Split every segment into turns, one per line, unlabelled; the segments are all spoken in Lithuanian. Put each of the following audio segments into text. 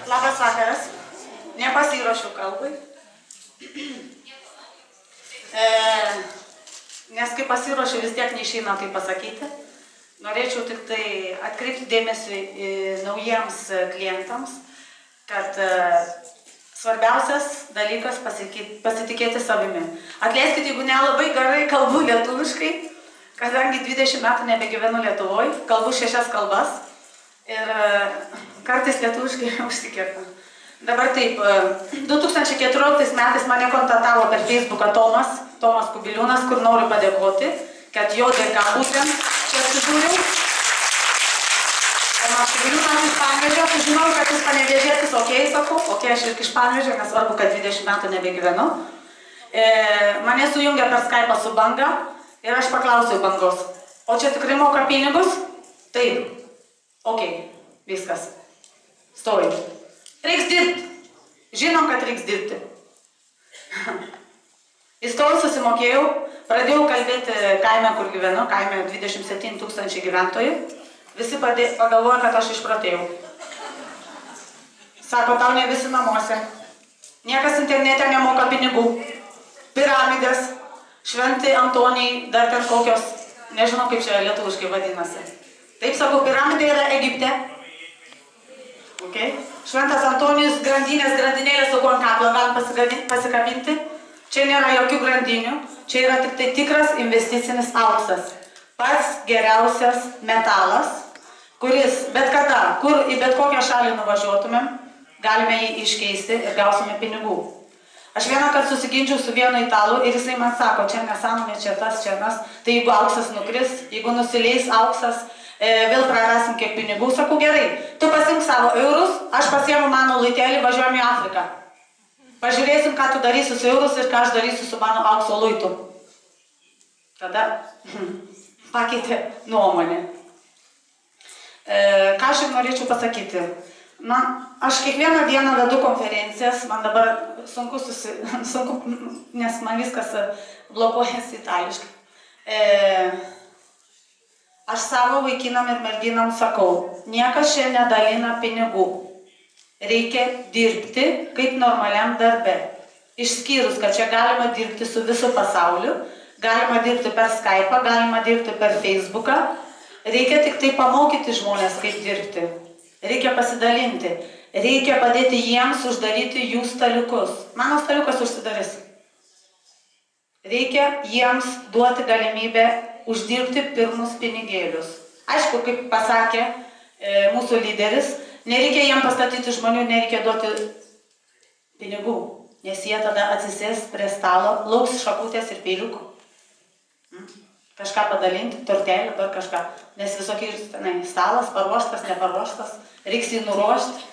Labas vakaras. Nepasiruošiau kalbai. Nes kai pasiruošiu, vis tiek neišeina tai pasakyti. Norėčiau tik tai atkreipti dėmesį naujiems klientams, kad svarbiausias dalykas pasitikėti savimi. Atleiskite, jeigu nelabai gerai kalbu lietuviškai, kadangi 20 metų nebegyvenu Lietuvoje, kalbu 6 kalbas. Ir kartais lietuviškai užsikerta. Dabar taip, 2014 metais mane kontaktavo per Facebooką Tomas Kubiliūnas, kur noriu padėkoti, kad jo dėka būtent čia atsidūriau. Tomas Kubiliūnas iš Panevėžio, sužinojau, kad jis panevėžėtis, sakau, aš irgi iš Panevėžio, nesvarbu, kad 20 metų nebegyvenu. Mane sujungė per Skype'ą su Banga ir aš paklausiau Bangos, o čia tikrai moka pinigus? Taip. Viskas. Stovi. Reiks dirbti. Žinom, kad reiks dirbti. Įstojau, susimokėjau, pradėjau kalbėti kaime, kur gyvenu, kaime 27 000 gyventojų. Visi pagalvoja, kad aš išprotėjau. Sako, tau ne visi namuose. Niekas internete nemoka pinigų. Piramidės, šventi Antonijai, dar ten kokios, nežinau kaip čia lietuviškai vadinasi. Taip sakau, piramidė yra Egipte. Šventas Antonijus grandinėlės, su kuo ant kaklo galim pasikabinti. Čia nėra jokių grandinių. Čia yra tik tai tikras investicinis auksas. Pats geriausias metalas, kuris bet kada, kur į bet kokią šalį nuvažiuotumėm, galime jį iškeisti ir gausime pinigų. Aš vieną kartą susiginčiau su vienu italu ir jisai man sako, čia nesąmonė, čia tas, tai jeigu auksas nukris, jeigu nusileis auksas, vėl prarasim kiek pinigų. Sakau, gerai, tu pasink savo eurus, aš pasiemu mano luitelį, važiuojam į Afriką. Pažiūrėsim, ką tu darysi su eurus ir ką aš darysiu su mano aukso luitu. Tada pakeitė nuomonę. Ką aš ir norėčiau pasakyti? Aš kiekvieną dieną vedu konferencijas, man dabar sunku, nes man viskas blokuojasi itališkai. Aš savo vaikinam ir merginam sakau, niekas čia nedalina pinigų. Reikia dirbti kaip normaliam darbe. Išskyrus, kad čia galima dirbti su visu pasauliu, galima dirbti per Skype'ą, galima dirbti per Facebooką. Reikia tik tai pamokyti žmonės, kaip dirbti. Reikia pasidalinti. Reikia padėti jiems uždaryti jų staliukus. Mano staliukas užsidarys. Reikia jiems duoti galimybę uždirbti pirmus pinigėlius. Aišku, kaip pasakė mūsų lyderis, nereikia jiem pastatyti žmonių, nereikia duoti pinigų, nes jie tada atsisės prie stalo, lauks šakutės ir peiliukų. Kažką padalinti, tortelį, dar kažką, nes visokie stalas, paruoštas, neparuoštas, reiks jį nuruošti.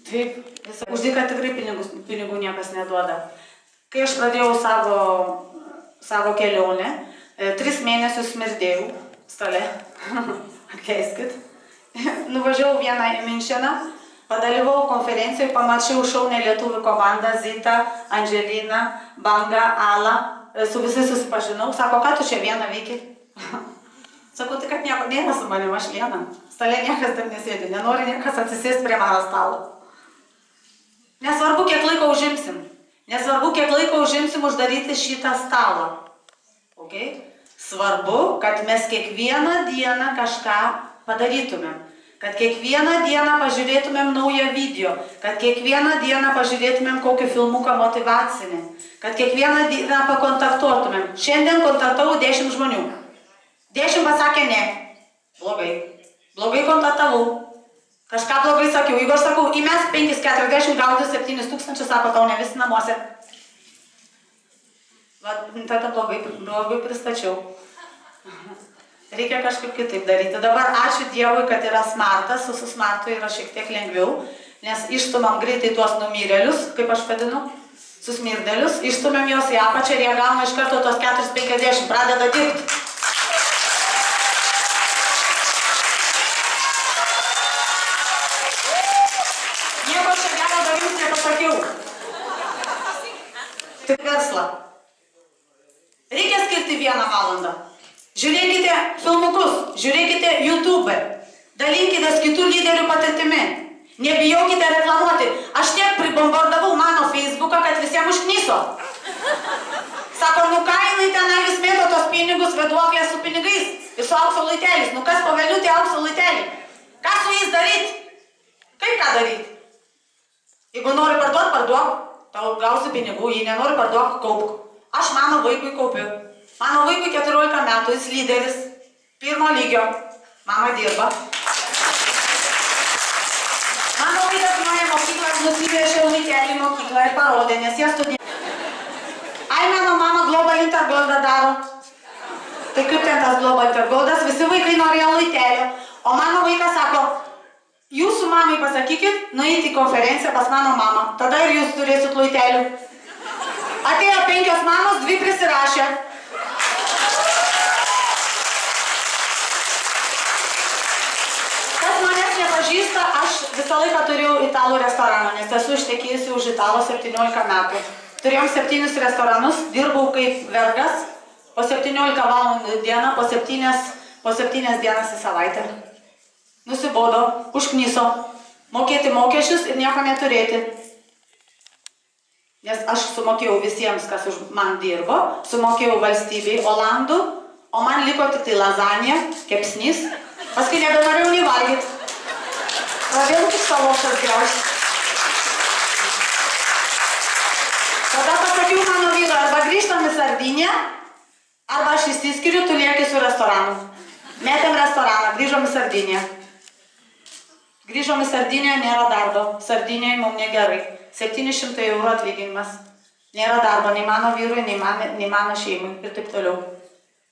Taip, uždyka tikrai pinigų niekas neduoda. Kai aš pradėjau savo kelionę, 3 mėnesius smirdėjau stale, atleiskit. Nuvažiavau vieną į Minšeną, padalyvau konferencijoje, pamačiau šaunę lietuvių komandą, Zita, Angelina, Banga, Ala, su visais susipažinau, sako, ką tu čia vieną veiki? Sakau, tai kad nieko nėra su manim, aš viena. Stale niekas dar nesėdi, nenori niekas atsisėsti prie mano stalo. Nesvarbu, kiek laiko užimsim. Nesvarbu, kiek laiko užimsim uždaryti šitą stalą. Svarbu, kad mes kiekvieną dieną kažką padarytumėm. Kad kiekvieną dieną pažiūrėtumėm naują video. Kad kiekvieną dieną pažiūrėtumėm kokį filmuką motyvacinį. Kad kiekvieną dieną pakontaktuotumėm. Šiandien kontaktavau 10 žmonių. 10 pasakė ne. Blogai. Blogai kontaktavau. Kažką blogai sakiau. Jeigu aš sakau, įmes 5-40 gaudus 7 000, sako, tau ne visi namuose. Tada blogai pristačiau. Reikia kažkaip kitaip daryti. Dabar ačiū Dievui, kad yra smartas, su smartu yra šiek tiek lengviau, nes išstumam greitai tuos numyrėlius, kaip aš vadinu, susmirdėlius, išstumėm juos į apačią ir jie gauna iš karto tos 4,50, pradeda dirbti. Nieko čia gero dar jums nepasakiau. Tik verslą. Reikia skirti 1 valandą. Žiūrėkite filmukus, žiūrėkite YouTube, dalinkitės kitų lyderių patirtimi. Nebijokite reklamuoti. Aš tiek pribombardavau mano Facebooką, kad visiems užknyso. Sako, nu ką jinai tenai vis mėto tos pinigus veduoklės su pinigais ir su aukso laitelis. Nu kas paveliu tie aukso laitelį? Ką su jais daryti? Kaip ką daryti? Jeigu nori parduot, parduok. Tau gausi pinigų, jei nenori parduok, kaupk. Aš mano vaikui kaupiu. Mano vaikui 14 metų, jis lyderis, 1 lygio. Mama dirba. Mano vaikas nuėjo mokyklą, nusivežė laitelį mokyklą ir parodė, nes jie studijuoja. Ai, mano mama Global Intergoldą daro. Tai kaip ten tas Global Intergoldas, visi vaikai norėjo laitelio. O mano vaikas sako, jūsų mamai pasakykit, nueiti į konferenciją pas mano mamą. Tada ir jūs turėsit laitelių. Atėjo 5 mamos, 2 prisirašė. Kas manęs nepažįsta, aš visą laiką turiu italų restoraną, nes esu ištekėjusi už italo 17 metų. Turėjom 7 restoranus, dirbau kaip vergas, po 17 valandų dieną, po 7 dienas į savaitę. Nusibodo, užknyso, mokėti mokesčius ir nieko neturėti. Nes aš sumokėjau visiems, kas už man dirbo, sumokėjau valstybei Olandų, o man liko tik tai lazanija, kepsnys, paskui nebenorėjau nei valgyti. Pradėjau tik salošas graužti. Tada pasakiau mano vyrui, arba grįžtam į Sardiniją, arba aš išsiskiriu, tu lieki su restoranu. Metėm restoraną, grįžom į Sardiniją. Grįžom į Sardiniją, nėra darbo. Sardinijoje mums negerai. 700 eurų atlyginimas. Nėra darbo nei mano vyrui, nei mano šeimui ir taip toliau.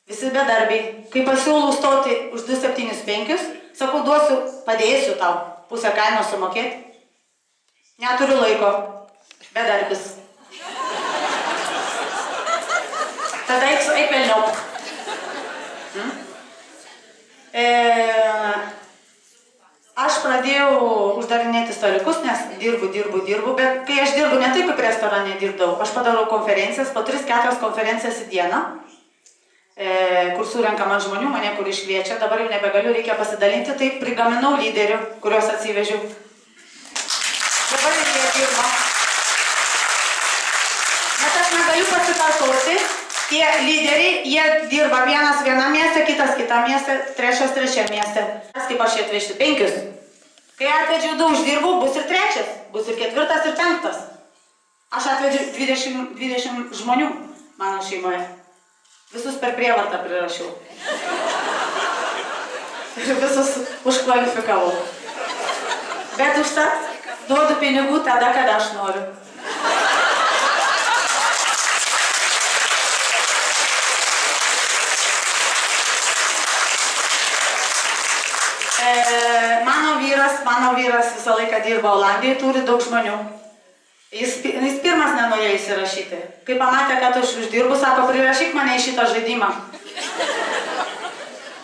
Visi bedarbiai. Kai pasiūlau stoti už 275, sakau, duosiu, padėsiu tau pusę kainos sumokėti. Neturiu laiko. Bedarbis. Tada eik velniop. Aš pradėjau uždarinėti staliukus, nes dirbu, bet kai aš dirbu ne taip kaip restorane dirbdavau, aš padarau konferencijas, po 3-4 konferencijas į dieną, kur surenkama žmonių, mane kur iškviečia, dabar jau nebegaliu, reikia pasidalinti, tai prigaminau lyderių, kuriuos atsivežiau. Dabar ir jie dirba. Bet aš negaliu pasikartoti, tie lyderiai, jie dirba vienas vienam mieste, kitas kitam mieste, trečias trečiam mieste. Kaip aš jį atvežti 5. Kai atvedžiau 2, uždirbau, bus ir 3, bus ir 4 ir 5. Aš atvedžiau 20 žmonių mano šeimoje. Visus per prievartą prirašiau. Ir visus užkvalifikavau. Bet užtat duodu pinigų tada, kada aš noriu. Mano vyras visą laiką dirba Olandijai, turi daug žmonių. Jis pirmas nenorėjo įsirašyti. Kai pamatė, kad aš uždirbu, sako, prirašyk mane į šitą žaidimą.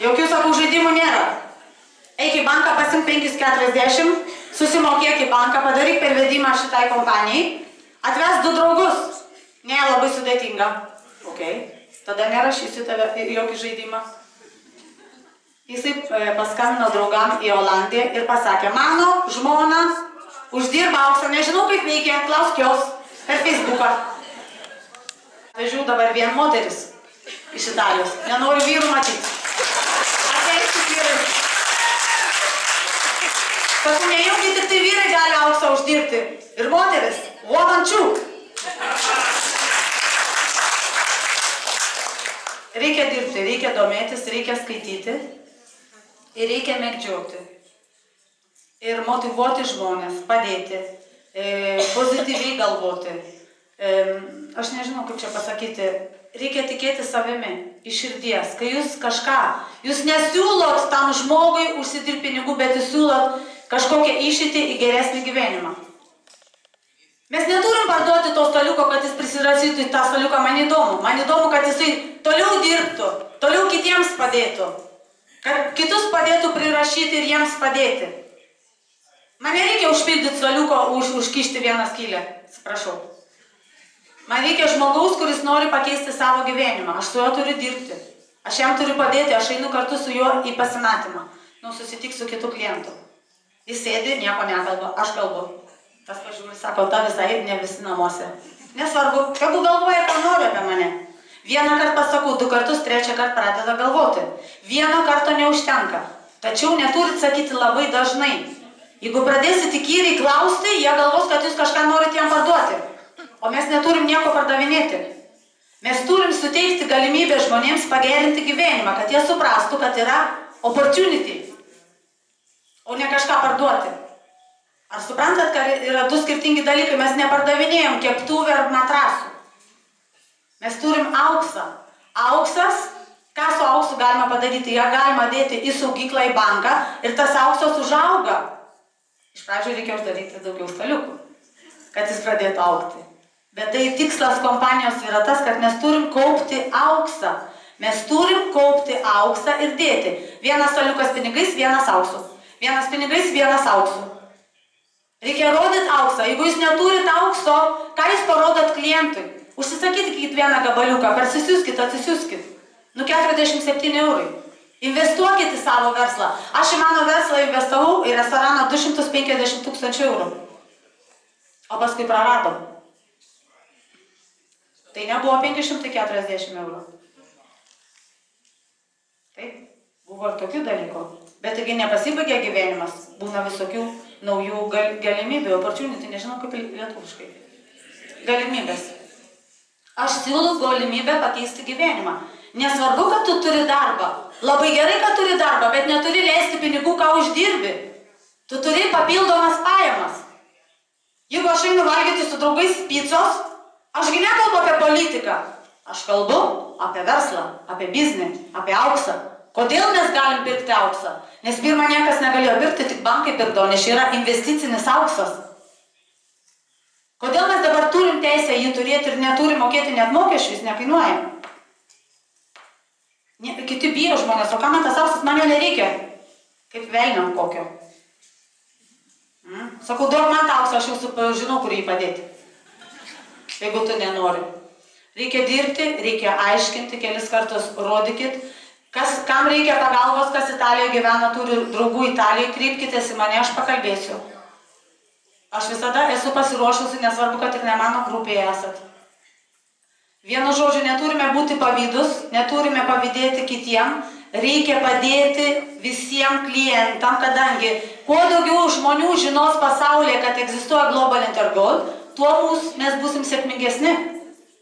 Jokių, sakau, žaidimų nėra. Eik į banką, pasim 5,40, susimokėk į banką, padaryk pervedimą šitai kompanijai, atves 2 draugus. Ne, labai sudėtinga. Ok, tada nerašysiu tave į jokį žaidimą. Jisai paskambino draugam į Olandiją ir pasakė, mano žmona uždirba auksą, nežinau kaip veikia, klausk jos per Facebooką. Vežiau dabar vien moteris iš Italijos, nenoriu vyrų matyti. Ateiksit vyrai. Sakau, nejaugi tik tai vyrai gali auksą uždirbti. Ir moteris, womančių. Reikia dirbti, reikia domėtis, reikia skaityti. Ir reikia mėgdžioti. Ir motyvuoti žmonės, padėti, pozityviai galvoti. Aš nežinau, kaip čia pasakyti. Reikia tikėti savimi, iš širdies. Kai jūs kažką, jūs nesiūlot tam žmogui užsidirbti pinigų, bet jūs siūlot kažkokią išeitį į geresnį gyvenimą. Mes neturim parduoti to staliuko, kad jis prisirašytų į tą staliuką, man įdomu. Man įdomu, kad jisai toliau dirbtų, toliau kitiems padėtų. Kad kitus padėtų prirašyti ir jiems padėti. Man nereikia užpildyti staliuko, užkišti vieną skylę, atsiprašau. Man reikia žmogaus, kuris nori pakeisti savo gyvenimą. Aš su juo turiu dirbti. Aš jam turiu padėti, aš einu kartu su juo į pasimatymą. Susitiksiu su kitu klientu. Jis sėdi, nieko nekalba, aš kalbu. Tas pažiūrė, sako, ta visai ne visi namuose. Nesvarbu, tegu galvoja, ką nori apie mane. Vieną kartą pasakau, 2 kartus, 3 kartą pradeda galvoti. Vieno karto neužtenka. Tačiau neturit sakyti labai dažnai. Jeigu pradėsit įkyriai klausti, jie galvos, kad jūs kažką norit jam parduoti. O mes neturim nieko pardavinėti. Mes turim suteikti galimybę žmonėms pagerinti gyvenimą, kad jie suprastų, kad yra opportunity, o ne kažką parduoti. Ar suprantat, kad yra 2 skirtingi dalykai? Mes nepardavinėjom keptuvę ar matrasų. Mes turim auksą. Auksas, ką su auksu galima padaryti? Ją galima dėti į saugyklą, į banką ir tas auksas užauga. Iš pradžių reikia uždaryti daugiau staliukų, kad jis pradėtų augti. Bet tai tikslas kompanijos yra tas, kad mes turim kaupti auksą. Mes turim kaupti auksą ir dėti. Vienas staliukas pinigais, vienas auksu. Vienas pinigais, vienas auksu. Reikia rodyti auksą. Jeigu jūs neturit aukso, ką jūs parodot klientui? Užsisakykit vieną gabaliuką, parsisiųskit, atsisiųskit. 47 eurai. Investuokit į savo verslą. Aš į mano verslą investavau į restoraną 250 000 eurų. O paskui praradom. Tai nebuvo 540 eurų. Taip, buvo ir tokių dalykų. Bet taigi nepasibaigė gyvenimas. Būna visokių naujų galimybių, opportunity, nežinau kaip lietuviškai. Galimybės. Aš siūlau galimybę pakeisti gyvenimą. Nesvarbu, kad tu turi darbą. Labai gerai, kad turi darbą, bet neturi leisti pinigų, ką uždirbi. Tu turi papildomas pajamas. Jeigu aš einu valgyti su draugais picos, ašgi nekalbu apie politiką. Aš kalbu apie verslą, apie biznį, apie auksą. Kodėl mes galim pirkti auksą? Nes pirmą niekas negalėjo pirkti, tik bankai pirkdavo, nes čia yra investicinis auksas. Kodėl mes dabar turim teisę jį turėti ir neturim mokėti net mokesčių, jis nekainuoja? Kiti bijo žmonės, o ką man tas auksas, man jo nereikia. Kaip velniam kokio. Sakau, duok man tą auksą, aš jau žinau, kur jį padėti. Jeigu tu nenori. Reikia dirbti, reikia aiškinti kelis kartus, rodykit. Kam reikia pagalbos, kas Italijoje gyvena, turi draugų Italijoje, kreipkitės į mane, aš pakalbėsiu. Aš visada esu pasiruošusi, nesvarbu, kad tik ne mano grupėje esat. Vienu žodžiu, neturime būti pavydus, neturime pavydėti kitiem, reikia padėti visiems klientam, kadangi kuo daugiau žmonių žinos pasaulyje, kad egzistuoja Global Intergold, tuo mes būsim sėkmingesni.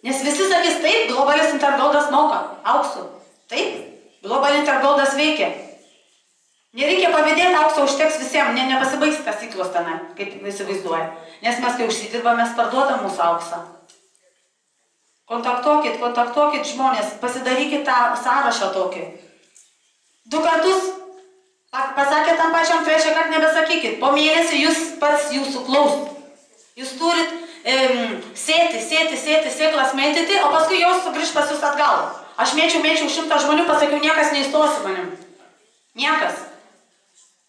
Nes visi sakys, taip, Globalis Intergoldas moka auksų. Taip, Global Intergoldas veikia. Nereikia pavydėti, aukso užteks visiems, nepasibaigs tas ciklas tenai, kaip įsivaizduoja. Nes mes, kai užsidirbame, mes parduodam mūsų auksą. Kontaktuokit žmonės, pasidarykit tą sąrašą tokį. 2 kartus pasakė tam pačiam, 3 kartą nebesakykit. Po mėnesį jūs pats jūsų klaus. Jūs turit sėti, sėklas mėtyti, o paskui jos sugrįž pas jūs atgal. Aš mėčiau 100 žmonių, pasakiau, niekas neįstosi manim. Niekas.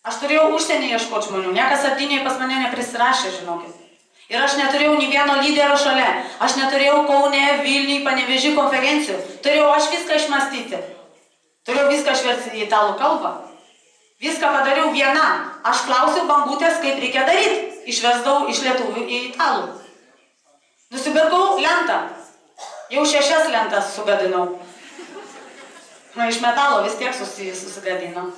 Aš turėjau užsienį ieškoti žmonių, niekas Sardinėje pas mane neprisirašė, žinokit. Ir aš neturėjau nei vieno lyderio šalia. Aš neturėjau Kaune, Vilniuje, Panevėžy konferencijų. Turėjau aš viską išmąstyti. Turėjau viską išversti į italų kalbą. Viską padariau viena. Aš klausiau bangutės, kaip reikia daryti. Išversdavau iš lietuvių į italų. Nusipirkau lentą. Jau 6 lentas sugadinau. Iš metalo vis tiek susigadino.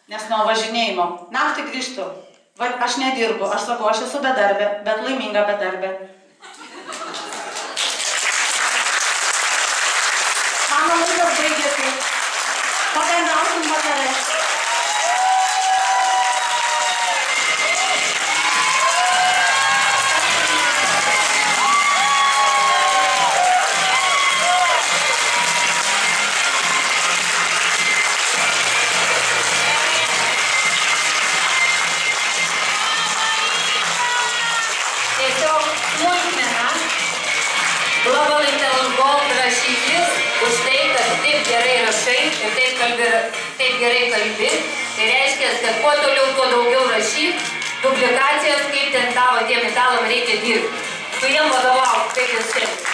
Nes nuo važinėjimo. Naktį grįžtu. Aš nedirbu. Aš sakau, aš esu bedarbė, bet laiminga bedarbė. Mano laikas baigėsi. Pabendrausim vakare.
ir taip gerai kalbi, tai reiškia, kad kuo toliau, tuo daugiau rašyk, duplikacijas, kaip ten tavo tiem italam reikia dirbti. Tu jiem vadovauk, kaip ir šiandien.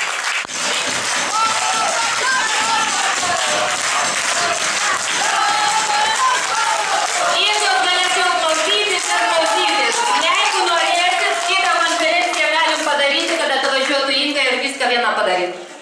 Visos galėčiau klausytis ir klausytis. Jeigu norėsit, kitą konferenciją galim padaryti, kad atvažiuotų Inga ir viską vieną padarytų.